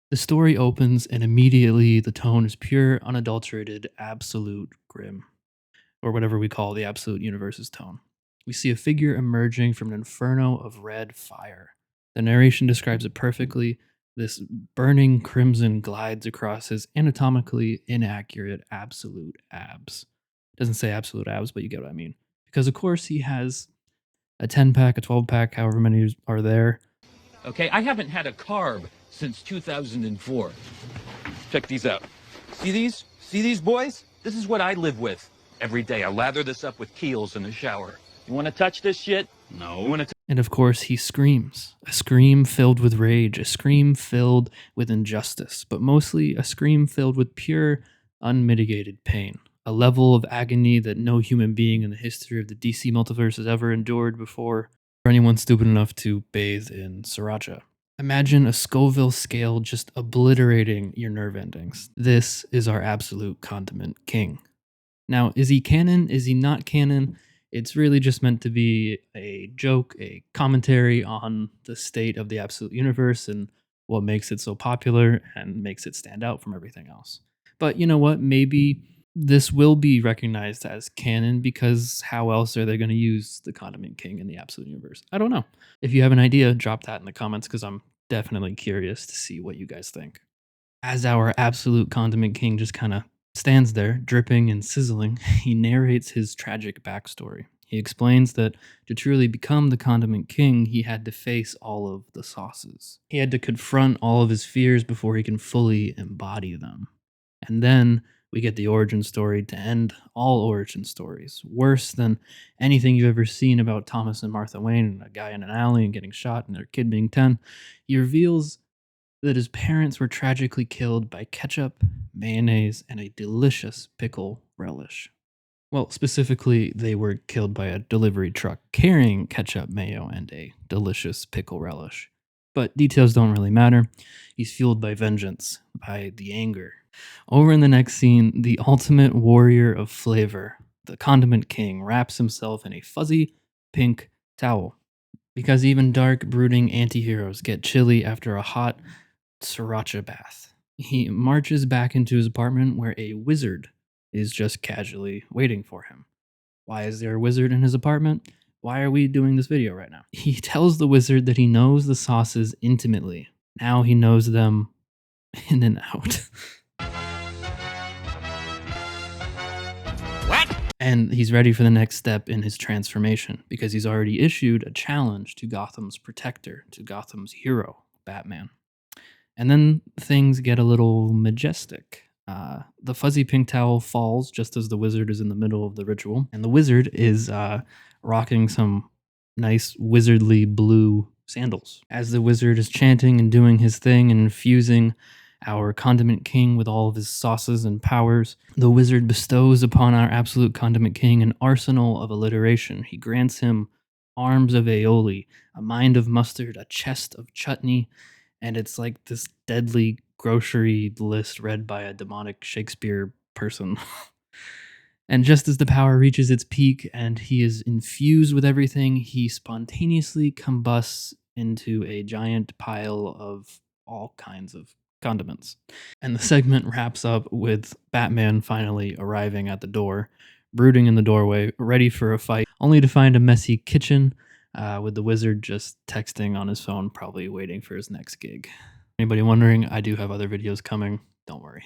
The story opens, and immediately the tone is pure, unadulterated, absolute grim, or whatever we call the absolute universe's tone. We see a figure emerging from an inferno of red fire. The narration describes it perfectly. This burning crimson glides across his anatomically inaccurate absolute abs. Doesn't say absolute abs, but you get what I mean. Because, of course, he has a 10 pack, a 12 pack, however many are there. Okay, I haven't had a carb since 2004. Check these out. See these? See these, boys? This is what I live with every day. I lather this up with Kiehl's in the shower. You want to touch this shit? No. You want to? And of course, he screams. A scream filled with rage, a scream filled with injustice, but mostly a scream filled with pure, unmitigated pain. A level of agony that no human being in the history of the DC multiverse has ever endured before, or anyone stupid enough to bathe in Sriracha. Imagine a Scoville scale just obliterating your nerve endings. This is our absolute condiment king. Now, is he canon? Is he not canon? It's really just meant to be a joke, a commentary on the state of the absolute universe and what makes it so popular and makes it stand out from everything else. But you know what? Maybe this will be recognized as canon because how else are they going to use the Condiment King in the absolute universe? I don't know. If you have an idea, drop that in the comments because I'm definitely curious to see what you guys think. As our absolute Condiment King just kind of stands there, dripping and sizzling, he narrates his tragic backstory. He explains that to truly become the Condiment King, he had to face all of the sauces. He had to confront all of his fears before he can fully embody them. And then we get the origin story to end all origin stories. Worse than anything you've ever seen about Thomas and Martha Wayne and a guy in an alley and getting shot and their kid being 10. He reveals that his parents were tragically killed by ketchup, mayonnaise, and a delicious pickle relish. Well, specifically, they were killed by a delivery truck carrying ketchup, mayo, and a delicious pickle relish. But details don't really matter. He's fueled by vengeance, by the anger. Over in the next scene, the ultimate warrior of flavor, the Condiment King, wraps himself in a fuzzy pink towel. Because even dark, brooding anti-heroes get chilly after a hot Sriracha bath. He marches back into his apartment where a wizard is just casually waiting for him. Why is there a wizard in his apartment? Why are we doing this video right now? He tells the wizard that he knows the sauces intimately. Now he knows them in and out. What? And he's ready for the next step in his transformation because he's already issued a challenge to Gotham's protector, to Gotham's hero, Batman. And then things get a little majestic. The fuzzy pink towel falls just as the wizard is in the middle of the ritual, and the wizard is rocking some nice wizardly blue sandals. As the wizard is chanting and doing his thing and infusing our Condiment King with all of his sauces and powers, the wizard bestows upon our absolute Condiment King an arsenal of alliteration. He grants him arms of aioli, a mind of mustard, a chest of chutney, and it's like this deadly grocery list read by a demonic Shakespeare person. And just as the power reaches its peak and he is infused with everything, he spontaneously combusts into a giant pile of all kinds of condiments. And the segment wraps up with Batman finally arriving at the door, brooding in the doorway, ready for a fight, only to find a messy kitchen with the wizard just texting on his phone, probably waiting for his next gig. Anybody wondering, I do have other videos coming. Don't worry.